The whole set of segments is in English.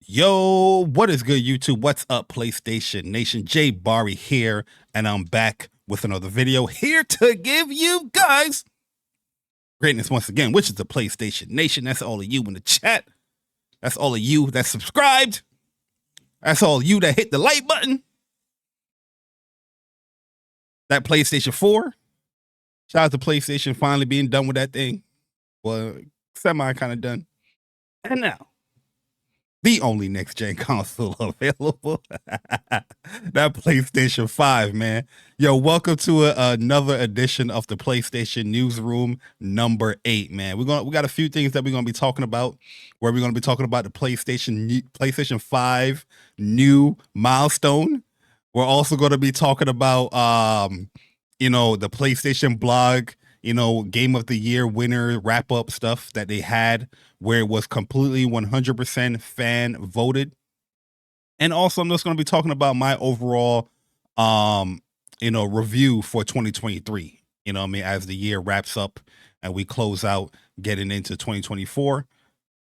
Yo, what is good, YouTube? What's up, PlayStation Nation? Jay Barry here, and I'm back with another video here to give you guys greatness once again, which is the PlayStation Nation. That's all of you in the chat. That's all of you that subscribed. That's all of you that hit the like button. That PlayStation 4. Shout out to PlayStation finally being done with that thing. Well, semi kind of done. And now, the only next gen console available. That PlayStation 5, man. Yo, welcome to another edition of the PlayStation Newsroom number 8, man. We got a few things that we're gonna be talking about. Where we're gonna be talking about the PlayStation 5 new milestone. We're also gonna be talking about the PlayStation blog, game of the year winner wrap up stuff that they had where it was completely 100% fan voted. And also, I'm just going to be talking about my overall, review for 2023. You know what I mean? As the year wraps up and we close out getting into 2024,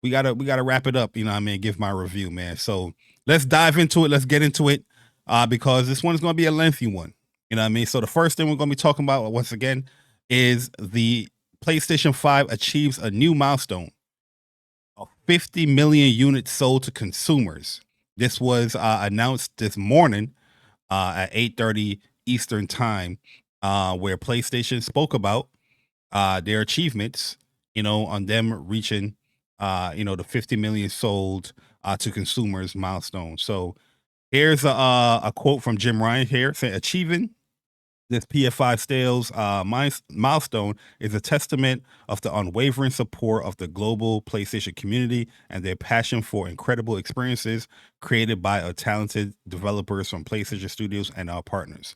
we gotta wrap it up. You know what I mean? Give my review, man. So let's dive into it. Let's get into it because this one is going to be a lengthy one. You know what I mean? So the first thing we're going to be talking about once again is the PlayStation 5 achieves a new milestone of 50 million units sold to consumers. This was announced this morning at 8:30 Eastern time, where PlayStation spoke about their achievements, on them reaching, the 50 million sold to consumers milestone. So here's a quote from Jim Ryan here saying, achieving this PS5 sales milestone is a testament of the unwavering support of the global PlayStation community and their passion for incredible experiences created by our talented developers from PlayStation Studios and our partners.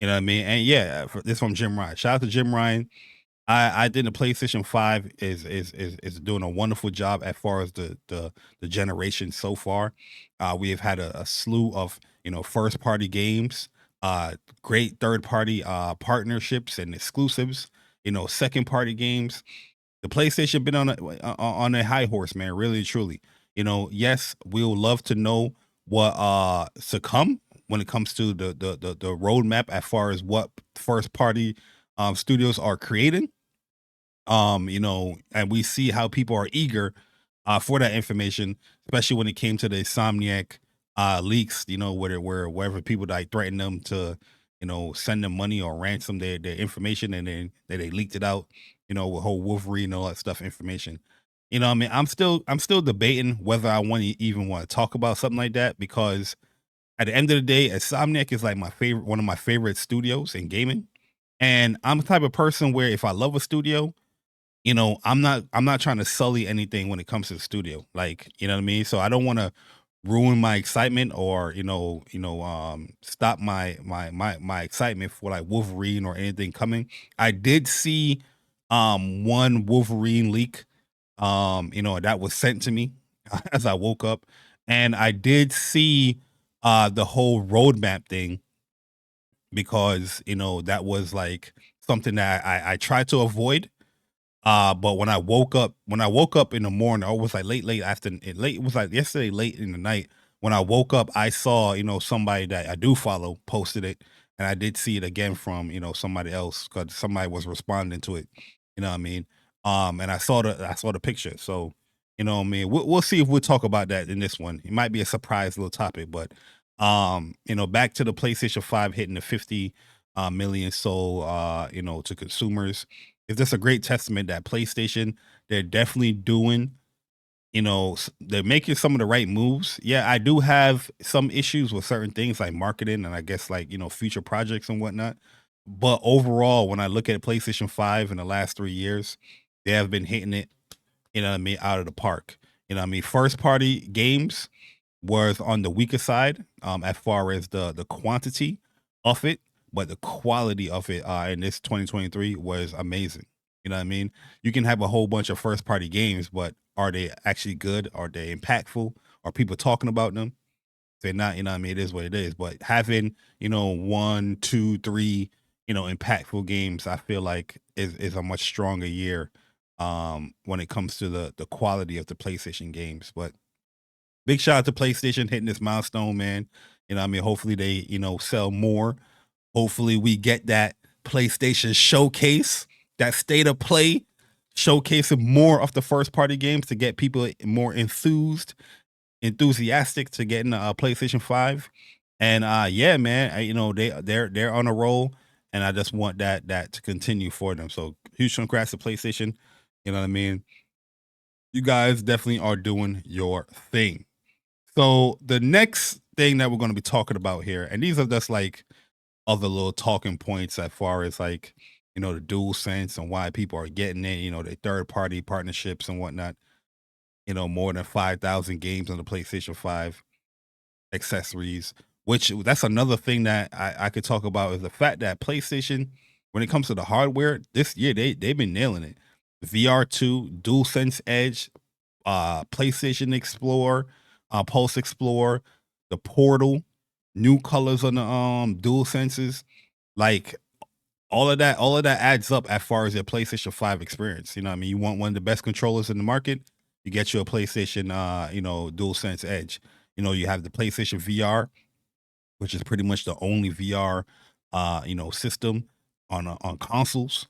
You know what I mean? And yeah, this from Jim Ryan. Shout out to Jim Ryan. I think the PlayStation 5 is doing a wonderful job as far as the generation so far. We have had a slew of first party games, great third party partnerships and exclusives, second party games. The PlayStation been on a high horse, man, really truly. Yes, we'll love to know what to come when it comes to the roadmap as far as what first party studios are creating. And we see how people are eager for that information, especially when it came to the Insomniac leaks, wherever people like threaten them to, send them money or ransom their information, and then they leaked it out, with whole Wolverine and all that stuff information. I mean, I'm still debating whether I even want to talk about something like that, because at the end of the day, Insomniac is like one of my favorite studios in gaming. And I'm the type of person where if I love a studio, I'm not trying to sully anything when it comes to the studio. Like, you know what I mean? So I don't want to ruin my excitement or, stop my excitement for like Wolverine or anything coming. I did see one Wolverine leak, that was sent to me as I woke up. And I did see the whole roadmap thing, because, that was like something that I tried to avoid. But when I woke up in the morning, or it was like late after late, it was like yesterday late in the night. When I woke up, I saw, somebody that I do follow posted it, and I did see it again from, somebody else, because somebody was responding to it. You know what I mean? And I saw the picture. So, what I mean? We'll see if we'll talk about that in this one. It might be a surprise little topic, but back to the PlayStation 5 hitting the 50 million sold, to consumers. Is this a great testament that PlayStation, they're definitely doing, they're making some of the right moves. Yeah, I do have some issues with certain things like marketing and I guess like, future projects and whatnot. But overall, when I look at PlayStation 5 in the last 3 years, they have been hitting it, what I mean, out of the park. You know what I mean? First party games was on the weaker side, as far as the quantity of it, but the quality of it in this 2023 was amazing. You know what I mean? You can have a whole bunch of first party games, but are they actually good? Are they impactful? Are people talking about them? If they're not, you know what I mean? It is what it is. But having, one, two, three, impactful games, I feel like is a much stronger year when it comes to the quality of the PlayStation games. But Big shout out to PlayStation hitting this milestone, man. You know, what I mean, hopefully they, sell more. Hopefully we get that PlayStation showcase, that state of play, showcasing more of the first party games to get people more enthusiastic to getting a PlayStation 5. And yeah, man, they're on a roll, and I just want that to continue for them. So huge congrats to PlayStation. You know what I mean? You guys definitely are doing your thing. So the next thing that we're going to be talking about here, and these are just like other little talking points as far as like, the dual sense and why people are getting it, the third party partnerships and whatnot, more than 5,000 games on the PlayStation 5, accessories, which that's another thing that I could talk about is the fact that PlayStation, when it comes to the hardware, this year they've been nailing it. VR2, DualSense Edge, PlayStation Explorer, Pulse Explorer, the Portal, new colors on the dual senses, like all of that adds up as far as your PlayStation 5 experience. You know what I mean? You want one of the best controllers in the market, you get you a PlayStation DualSense Edge. You have the PlayStation VR, which is pretty much the only VR system on consoles.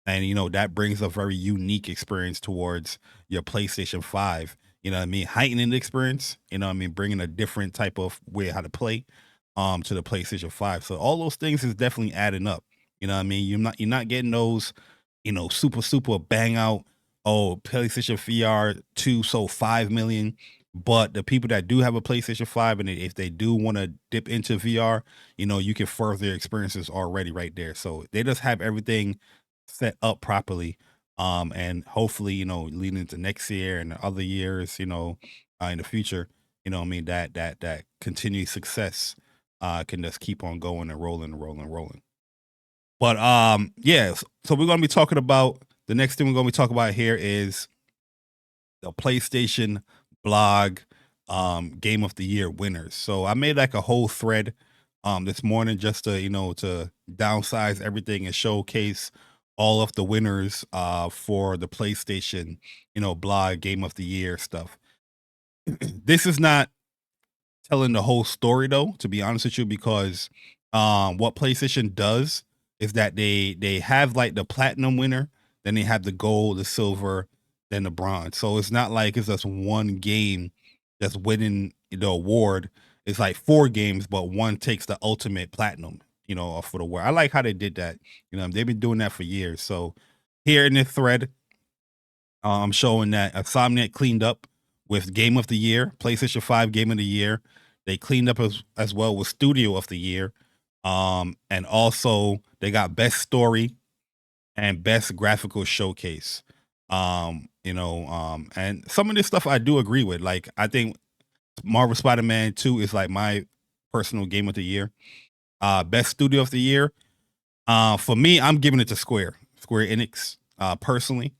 And that brings a very unique experience towards your PlayStation 5. You know what I mean? Heightening the experience, you know what I mean? Bringing a different type of way how to play to the PlayStation 5. So all those things is definitely adding up. You know what I mean? You're not getting those, super bang out, oh, PlayStation VR 2 sold 5 million. But the people that do have a PlayStation 5 and if they do want to dip into VR, you can further their experiences already right there. So they just have everything set up properly. And hopefully, leading into next year and other years, in the future, what I mean, that continued success can just keep on going and rolling and rolling and rolling. But yeah, so we're gonna be talking about the next thing we're gonna be talking about here is the PlayStation blog game of the year winners. So I made like a whole thread this morning just to to downsize everything and showcase all of the winners for the PlayStation blog game of the year stuff. This is not telling the whole story though, to be honest with you, because what PlayStation does is that they have like the platinum winner, then they have the gold, the silver, then the bronze. So it's not like it's just one game that's winning the award. It's like four games, but one takes the ultimate platinum, for the award. I like how they did that. They've been doing that for years. So here in this thread, showing that Insomniac cleaned up with Game of the Year, PlayStation 5 Game of the Year. They cleaned up as well with Studio of the Year. And also they got Best Story and Best Graphical Showcase. And some of this stuff I do agree with. Like I think Marvel Spider-Man 2 is like my personal game of the year. Best Studio of the Year. For me, I'm giving it to Square Enix, personally,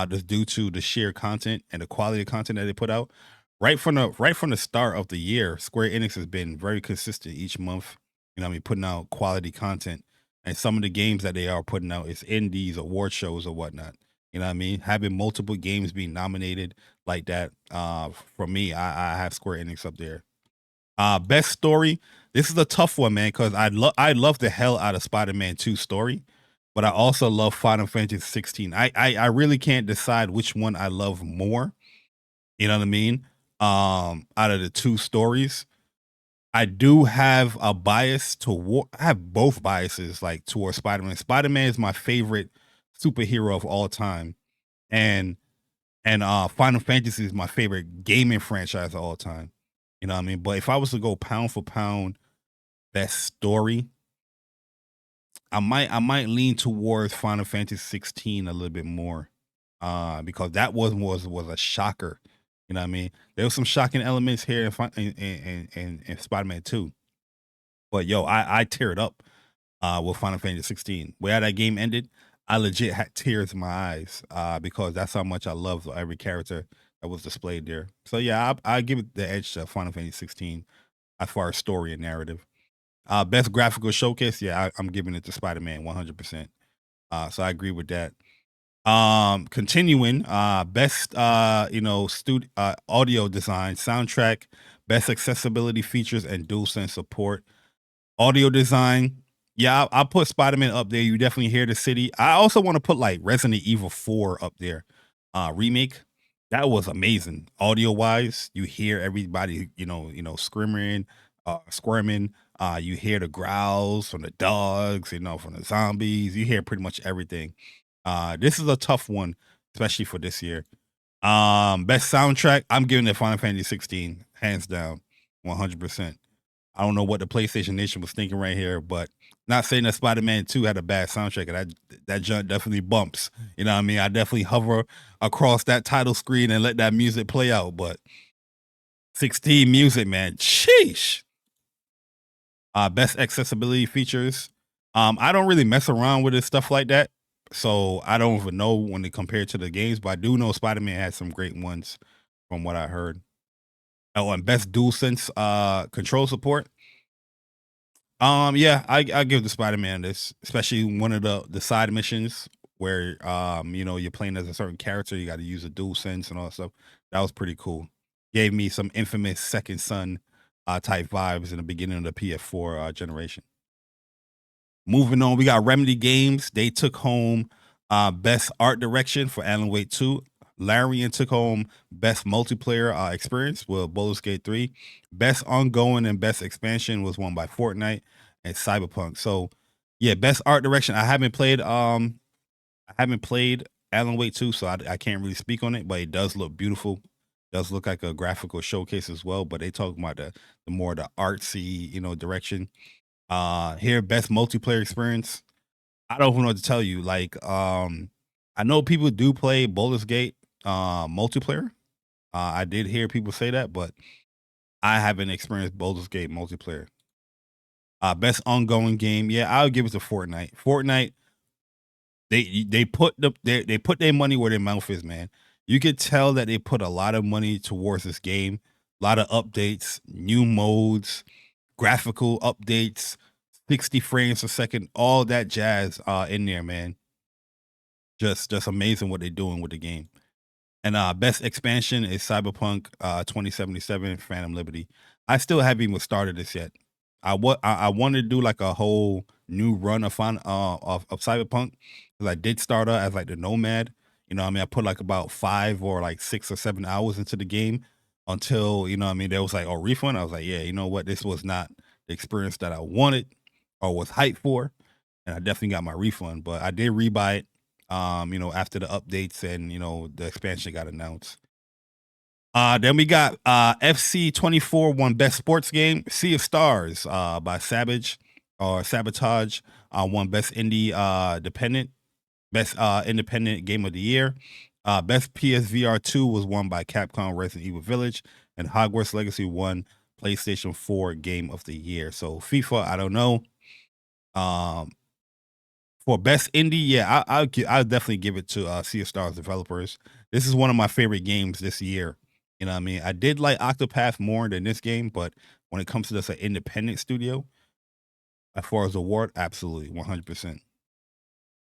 just due to the sheer content and the quality of content that they put out. Right from the start of the year, Square Enix has been very consistent each month. What I mean, putting out quality content, and some of the games that they are putting out is indies, award shows, or whatnot. You know what I mean? Having multiple games being nominated like that, for me, I have Square Enix up there. Best story. This is a tough one, man, because I love the hell out of Spider-Man 2 story, but I also love Final Fantasy 16. I really can't decide which one I love more. You know what I mean? Out of the two stories, I do have a bias to I have both biases like towards Spider-Man. Spider-Man is my favorite superhero of all time, and Final Fantasy is my favorite gaming franchise of all time. You know what I mean? But if I was to go pound for pound best story, I might lean towards Final Fantasy 16 a little bit more. Because that was a shocker. You know what I mean? There was some shocking elements here in Spider-Man 2. But yo, I teared up with Final Fantasy 16. Where that game ended, I legit had tears in my eyes because that's how much I love every character that was displayed there. So yeah, I give it the edge to Final Fantasy 16 as far as story and narrative. Best graphical showcase, yeah, I'm giving it to Spider Man 100%. So I agree with that. Continuing, best audio design, soundtrack, best accessibility features, and DualSense support. Audio design, yeah, I'll put Spider-Man up there. You definitely hear the city. I also want to put like Resident Evil 4 up there. Remake. That was amazing. Audio wise, you hear everybody, screaming, squirming. You hear the growls from the dogs, from the zombies. You hear pretty much everything. This is a tough one, especially for this year. Best soundtrack, I'm giving it Final Fantasy 16, hands down, 100%. I don't know what the PlayStation Nation was thinking right here, but not saying that Spider-Man 2 had a bad soundtrack, and that junk definitely bumps. You know what I mean? I definitely hover across that title screen and let that music play out, but 16 music, man. Sheesh. Best accessibility features. I don't really mess around with it, stuff like that. So I don't even know when they compare to the games, but I do know Spider-Man had some great ones from what I heard. Oh, and best DualSense control support. Yeah, I give the Spider-Man this, especially one of the side missions where you're playing as a certain character, you got to use a dual sense and all that stuff. That was pretty cool. Gave me some infamous Second Son type vibes in the beginning of the PS4 generation. Moving on, we got Remedy Games. They took home best art direction for Alan Wake 2. Larian took home best multiplayer experience with Baldur's Gate 3. Best ongoing and best expansion was won by Fortnite and Cyberpunk. So, yeah, best art direction. I haven't played Alan Wake 2, so I can't really speak on it, but it does look beautiful. Does look like a graphical showcase as well, but they talk about the more the artsy, direction. Here best multiplayer experience. I don't even know what to tell you. Like, I know people do play Baldur's Gate multiplayer. I did hear people say that, but I haven't experienced Baldur's Gate multiplayer. Best ongoing game. Yeah, I'll give it to Fortnite. Fortnite, they put their money where their mouth is, man. You could tell that they put a lot of money towards this game. A lot of updates, new modes, graphical updates, 60 frames a second, all that jazz in there, man. Just amazing what they're doing with the game. And best expansion is Cyberpunk 2077 Phantom Liberty. I still haven't even started this yet. I wanted to do like a whole new run of Cyberpunk because I did start out as like the Nomad. You know what I mean? I put like about 5 or 6 or 7 hours into the game until, there was like a refund. I was like, yeah, you know what? This was not the experience that I wanted or was hyped for. And I definitely got my refund, but I did rebuy it after the updates and the expansion got announced. Then we got FC24 won best sports game. Sea of Stars by Savage or Sabotage won best indie dependent, best independent game of the year. Best PSVR 2 was won by Capcom Resident Evil Village, and Hogwarts Legacy won PlayStation 4 Game of the Year. So FIFA, I don't know. For best indie, yeah, I'll definitely give it to Sea of Stars developers. This is one of my favorite games this year. You know what I mean? I did like Octopath more than this game, but when it comes to this, an independent studio, as far as award, absolutely 100%.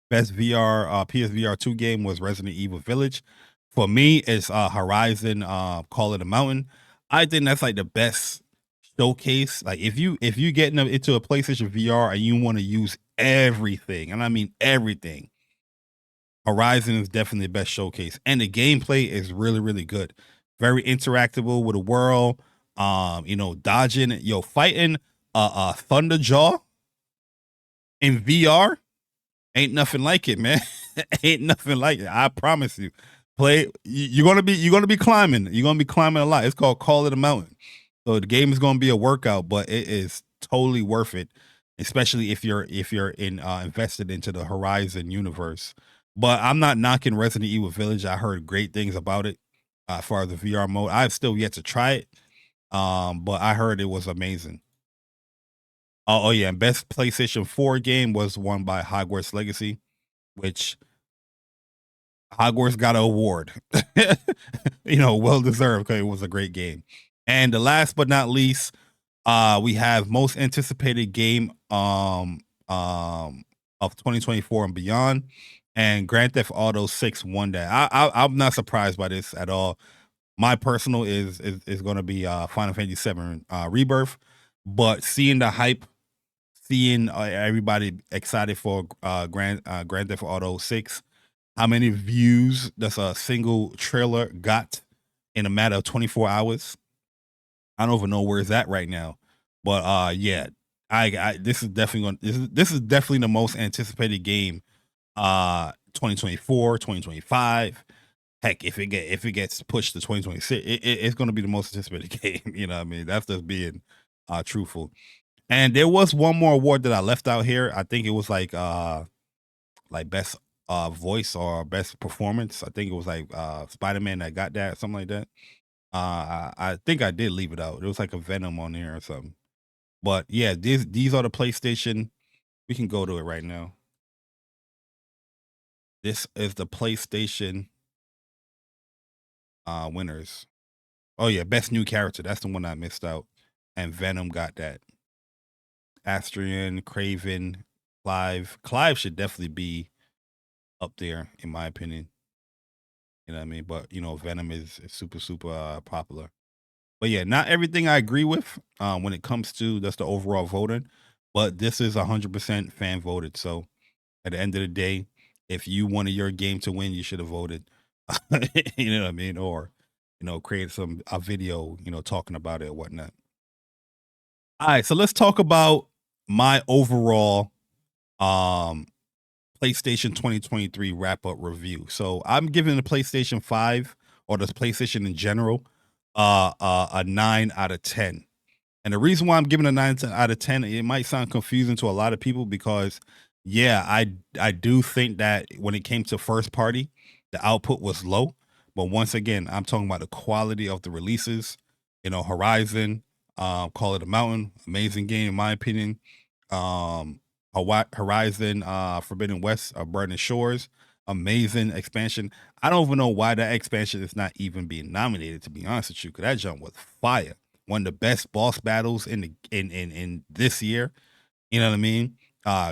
Best VR PSVR 2 game was Resident Evil Village. For me, it's Horizon Call of the Mountain. I think that's like the best showcase. Like if you get into a PlayStation VR and you want to use everything, and I mean everything, Horizon is definitely the best showcase. And the gameplay is really, really good. Very interactable with a world. Dodging, fighting Thunderjaw in VR. Ain't nothing like it, man. Ain't nothing like it. I promise you. You're gonna be climbing. You're gonna be climbing a lot. It's called Call of the Mountain. So the game is gonna be a workout, but it is totally worth it, especially if you're invested into the Horizon universe. But I'm not knocking Resident Evil Village. I heard great things about it as far as the VR mode. I've still yet to try it. But I heard it was amazing. Oh yeah, and best PlayStation 4 game was won by Hogwarts Legacy, which Hogwarts got an award. Well deserved because it was a great game. And the last but not least, we have most anticipated game of 2024 and beyond. and Grand Theft Auto 6 won that. I'm not surprised by this at all. My personal is going to be Final Fantasy 7 Rebirth, but seeing the hype, seeing everybody excited for Grand Theft Auto 6, how many views does a single trailer got in a matter of 24 hours? I don't even know where it's at right now. But yeah, I this is definitely going this is definitely the most anticipated game 2024, 2025. Heck, if it gets pushed to 2026, it's going to be the most anticipated game, you know what I mean? That's just being truthful. And there was one more award that I left out here. I think it was like best voice or best performance. I think it was like Spider-Man that got that, something like that. I think I did leave it out. It was like a Venom on there or something. But yeah, these are the PlayStation. We can go to it right now. This is the PlayStation winners. Oh yeah, best new character. That's the one I missed out. And Venom got that. Astrian, Craven, Clive. Clive should definitely be up there in my opinion. You know what I mean? But you know, Venom is super super popular. But yeah, not everything I agree with when it comes to that's the overall voting. But this is 100% fan voted. So at the end of the day, if you wanted your game to win, you should have voted. You know what I mean? Or create a video, talking about it or whatnot. All right, so let's talk about my overall um PlayStation 2023 wrap up review. So I'm giving the PlayStation 5 or the PlayStation in general a 9 out of 10. And the reason why I'm giving a 9 out of 10, it might sound confusing to a lot of people because yeah, I do think that when it came to first party, the output was low. But once again, I'm talking about the quality of the releases. Horizon, Call It a Mountain, amazing game in my opinion. Um, Horizon, Forbidden West, Burning Shores, amazing expansion. I don't even know why that expansion is not even being nominated. To be honest with you, because that jump was fire. One of the best boss battles in this year. You know what I mean?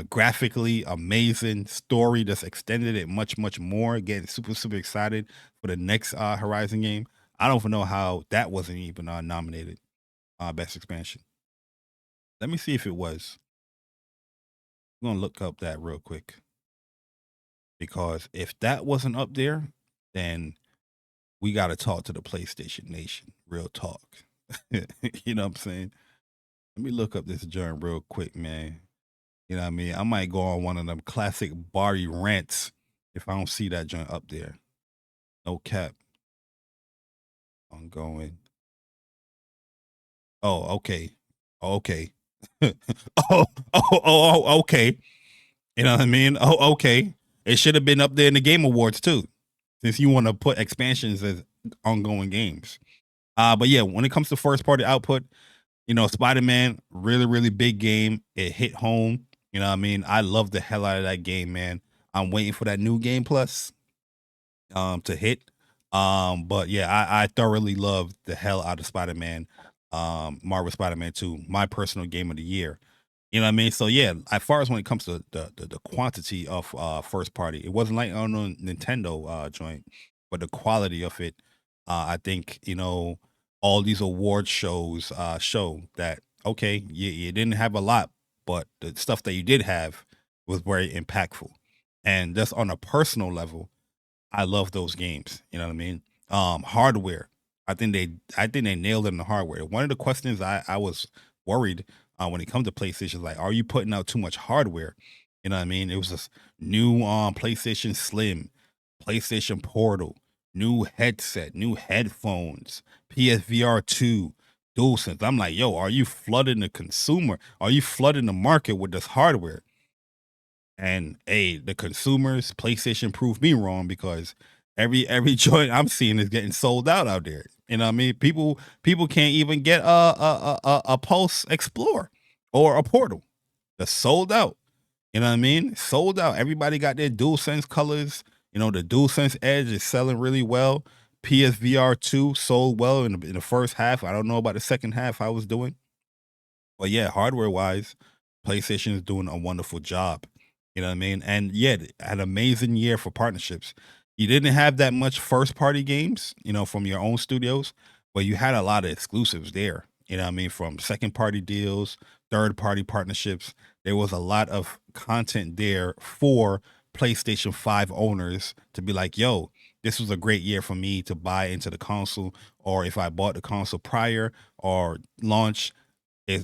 Graphically amazing, story that's extended it much much more. Getting super super excited for the next Horizon game. I don't even know how that wasn't even nominated best expansion. Let me see if it was. I'm gonna look up that real quick because if that wasn't up there, then we got to talk to the PlayStation Nation. Real talk. You know what I'm saying? Let me look up this joint real quick, man. You know what I mean? I might go on one of them classic Barty rants if I don't see that joint up there. No cap. I'm going. Oh, okay. Okay. Okay. You know what I mean? Oh, okay. It should have been up there in the Game Awards too, since you want to put expansions as ongoing games. But yeah, when it comes to first party output, Spider Man, really, really big game. It hit home. You know what I mean? I love the hell out of that game, man. I'm waiting for that new game plus to hit. But yeah, I thoroughly love the hell out of Spider Man, Marvel Spider Man 2, my personal game of the year. You know what I mean? So yeah, as far as when it comes to the quantity of first party, it wasn't like on a Nintendo joint, but the quality of it, I think, all these award shows show that okay, you didn't have a lot, but the stuff that you did have was very impactful. And just on a personal level, I love those games. You know what I mean? Hardware. I think they nailed it in the hardware. One of the questions I was worried when it comes to PlayStation, like, are you putting out too much hardware? You know what I mean? It was this new PlayStation Slim, PlayStation Portal, new headset, new headphones, PSVR 2, DualSense. I'm like, yo, are you flooding the consumer? Are you flooding the market with this hardware? And hey, the consumers, PlayStation proved me wrong because every joint I'm seeing is getting sold out there. You know what I mean? People can't even get a Pulse Explorer or a Portal. They're sold out. You know what I mean? Sold out. Everybody got their DualSense colors. The DualSense Edge is selling really well. PSVR 2 sold well in the first half. I don't know about the second half I was doing. But yeah, hardware wise, PlayStation is doing a wonderful job. You know what I mean? And yeah, an amazing year for partnerships. You didn't have that much first party games, from your own studios, but you had a lot of exclusives there. You know what I mean? From second party deals, third party partnerships. There was a lot of content there for PlayStation 5 owners to be like, yo, this was a great year for me to buy into the console, or if I bought the console prior or launch,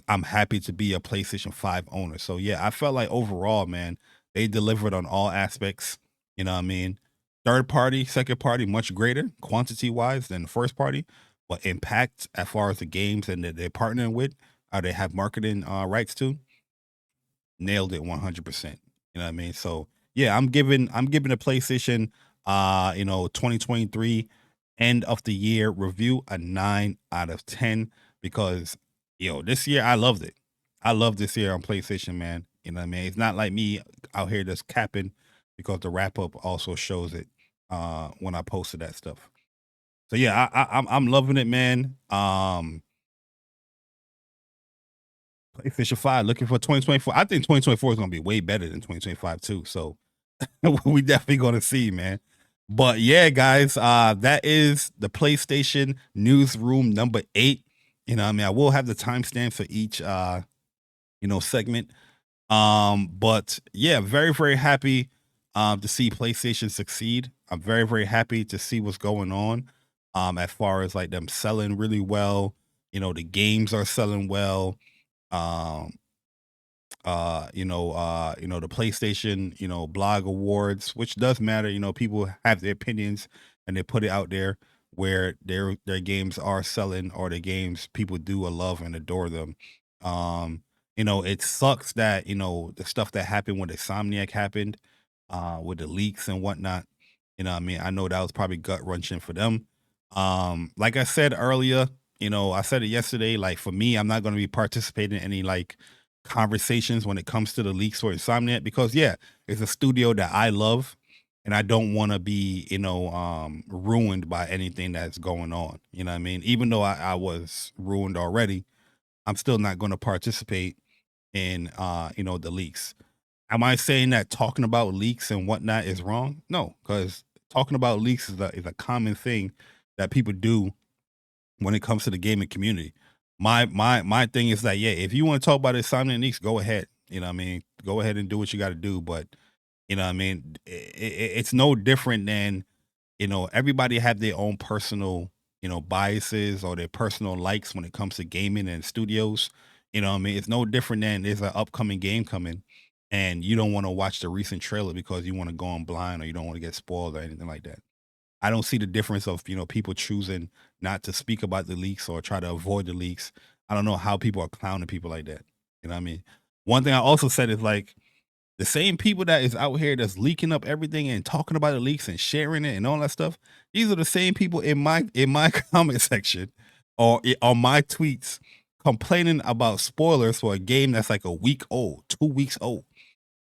I'm happy to be a PlayStation 5 owner. So yeah, I felt like overall, man, they delivered on all aspects. You know what I mean? Third party, second party, much greater quantity wise than the first party, but impact as far as the games and that they're partnering with, or they have marketing rights to, nailed it 100%. You know what I mean? So yeah, I'm giving the PlayStation 2023 end of the year review a 9 out of 10 because this year I loved it. I love this year on PlayStation, man. You know what I mean? It's not like me out here just capping because the wrap up also shows it when I posted that stuff. So yeah, I'm loving it, man. PlayStation 5 looking for 2024. I think 2024 is gonna be way better than 2025 too. So we definitely gonna see, man. But yeah, guys, that is the PlayStation newsroom number 8. You know, what I mean, I will have the timestamp for each segment. But yeah, very, very happy to see PlayStation succeed. I'm very, very happy to see what's going on. As far as like them selling really well, the games are selling well. Um, the PlayStation, blog awards, which does matter. People have their opinions and they put it out there where their games are selling or the games people do love and adore them. It sucks that, the stuff that happened when Insomniac happened, with the leaks and whatnot. You know what I mean? I know that was probably gut wrenching for them. Like I said earlier, I said it yesterday, like for me, I'm not going to be participating in any like conversations when it comes to the leaks for Insomniac because yeah, it's a studio that I love and I don't want to be, ruined by anything that's going on. You know what I mean? Even though I was ruined already, I'm still not going to participate in the leaks. Am I saying that talking about leaks and whatnot is wrong? No, because talking about leaks is a common thing that people do when it comes to the gaming community. My thing is that yeah, if you want to talk about Insomniac leaks, go ahead. You know what I mean? Go ahead and do what you got to do. But you know what I mean? It's no different than everybody have their own personal biases or their personal likes when it comes to gaming and studios. You know what I mean? It's no different than there's an upcoming game coming and you don't want to watch the recent trailer because you want to go on blind or you don't want to get spoiled or anything like that. I don't see the difference of, people choosing not to speak about the leaks or try to avoid the leaks. I don't know how people are clowning people like that. You know what I mean? One thing I also said is like the same people that is out here that's leaking up everything and talking about the leaks and sharing it and all that stuff. These are the same people in my comment section or on my tweets complaining about spoilers for a game that's like a week old, 2 weeks old.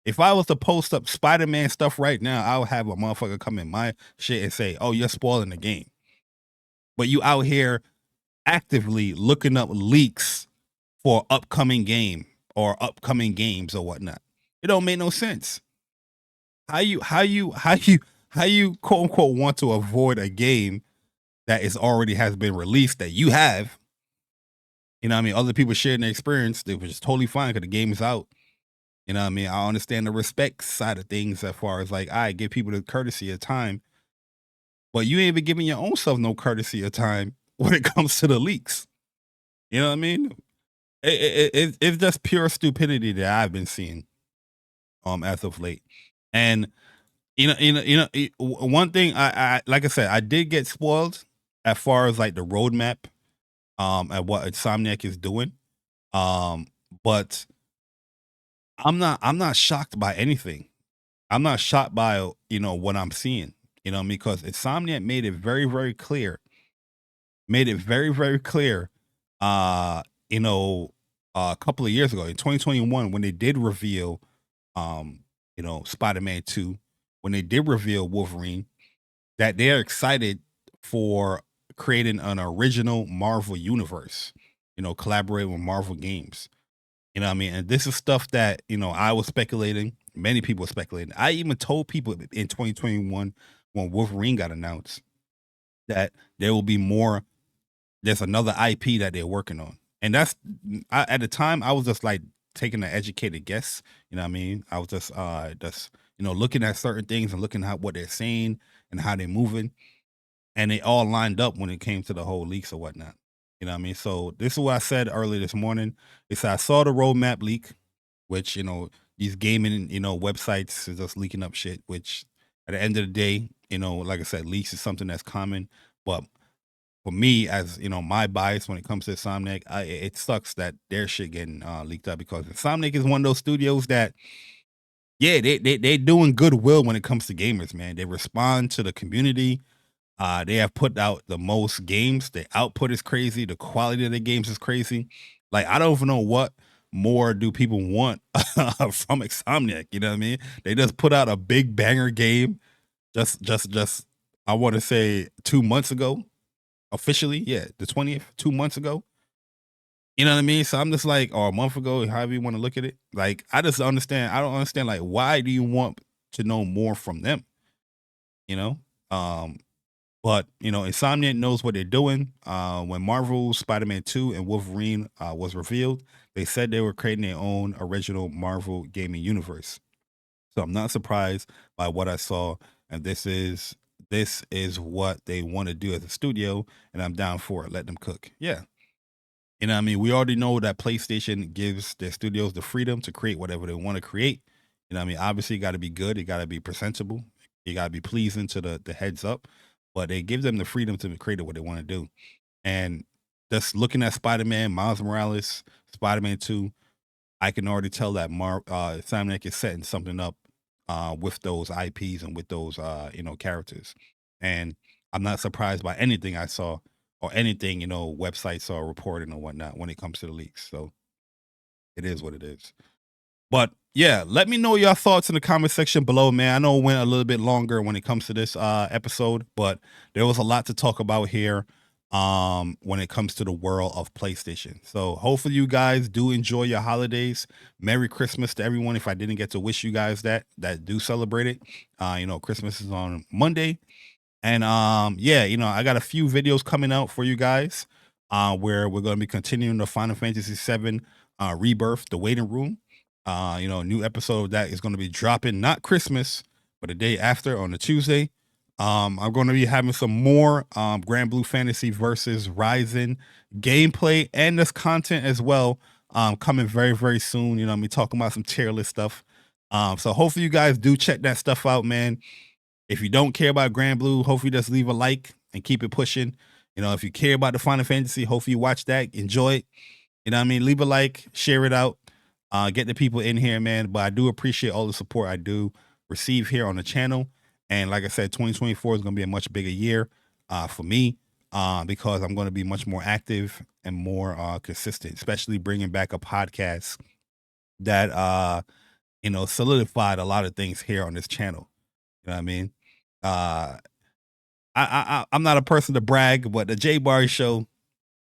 If I was to post up Spider-Man stuff right now, I would have a motherfucker come in my shit and say, "Oh, you're spoiling the game." But you out here actively looking up leaks for upcoming game or upcoming games or whatnot. It don't make no sense. How you quote unquote want to avoid a game that is already has been released that you have? You know what I mean? Other people sharing their experience, they were just totally fine because the game is out. You know what I mean? I understand the respect side of things as far as like, I give people the courtesy of time, but you ain't even giving your own self no courtesy of time when it comes to the leaks. You know what I mean? It's just pure stupidity that I've been seeing as of late. And one thing I like I said, I did get spoiled as far as like the roadmap at what Insomniac is doing. Um, but I'm not shocked by anything. I'm not shocked by what I'm seeing. Because Insomniac made it very, very clear, uh, a couple of years ago in 2021 when they did reveal, Spider-Man 2, when they did reveal Wolverine, that they're excited for creating an original Marvel universe, collaborating with Marvel games. You know what I mean? And this is stuff that, I was speculating many people speculating. I even told people in 2021 when Wolverine got announced that there will be more. There's another IP that they're working on, and that's at the time I was just like taking an educated guess. You know what I mean? I was just looking at certain things and looking at what they're saying and how they're moving, and it all lined up when it came to the whole leaks or whatnot. You know what I mean? So this is what I said earlier this morning. It's I saw the roadmap leak, which these gaming websites is just leaking up shit. Which at the end of the day, like I said, leaks is something that's common. But for me, as my bias when it comes to Insomniac, it sucks that their shit getting leaked out because Insomniac is one of those studios that, yeah, they're doing goodwill when it comes to gamers, man. They respond to the community. They have put out the most games. The output is crazy. The quality of the games is crazy. Like, I don't even know what more do people want from Insomniac. You know what I mean? They just put out a big banger game just I want to say 2 months ago. Officially, yeah, the 20th, 2 months ago. You know what I mean? So I'm just like, or a month ago, however you want to look at it. Like, I don't understand, like, why do you want to know more from them? You know? But Insomniac knows what they're doing. When Marvel Spider-Man 2 and Wolverine was revealed, they said they were creating their own original Marvel gaming universe. So I'm not surprised by what I saw, and this is what they want to do as a studio, and I'm down for it. Let them cook. Yeah. You know what I mean? We already know that PlayStation gives their studios the freedom to create whatever they want to create. You know what I mean? Obviously, it got to be good. It got to be presentable. It got to be pleasing to the heads up. But they give them the freedom to create what they want to do. And just looking at Spider-Man, Miles Morales, Spider-Man 2, I can already tell that Insomniac is setting something up with those IPs and with those characters. And I'm not surprised by anything I saw or anything websites are reporting or whatnot when it comes to the leaks. So it is what it is. But yeah, let me know your thoughts in the comment section below, man. I know it went a little bit longer when it comes to this episode, but there was a lot to talk about here when it comes to the world of PlayStation. So hopefully you guys do enjoy your holidays. Merry Christmas to everyone. If I didn't get to wish you guys that do celebrate it. Christmas is on Monday. And yeah, I got a few videos coming out for you guys where we're going to be continuing the Final Fantasy VII Rebirth, the waiting room. A new episode of that is going to be dropping not Christmas, but the day after on the Tuesday. I'm going to be having some more Grand Blue Fantasy versus Ryzen gameplay and this content as well coming very, very soon. I'm talking about some tier list stuff. So hopefully you guys do check that stuff out, man. If you don't care about Grand Blue, hopefully just leave a like and keep it pushing. If you care about the Final Fantasy, hopefully you watch that, enjoy it. You know what I mean? Leave a like, share it out, get the people in here, man. But I do appreciate all the support I do receive here on the channel. And like I said, 2024 is going to be a much bigger year for me because I'm going to be much more active and more consistent, especially bringing back a podcast that, solidified a lot of things here on this channel. You know what I mean? I'm not a person to brag, but the J Barry Show,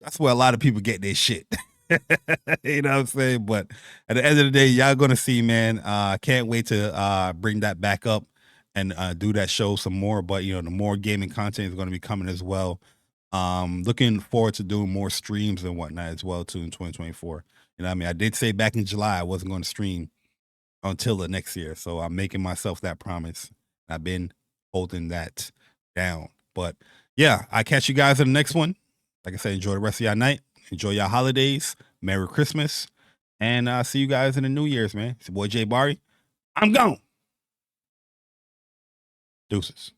that's where a lot of people get their shit. You know what I'm saying? But at the end of the day, y'all gonna see, man. Can't wait to bring that back up and do that show some more. But the more gaming content is gonna be coming as well. Looking forward to doing more streams and whatnot as well too in 2024. You know what I mean? I did say back in July I wasn't going to stream until the next year, so I'm making myself that promise. I've been holding that down. But yeah, I catch you guys in the next one. Like I said, enjoy the rest of your night. Enjoy your holidays. Merry Christmas. And I'll see you guys in the New Year's, man. It's your boy Jay Barry. I'm gone. Deuces.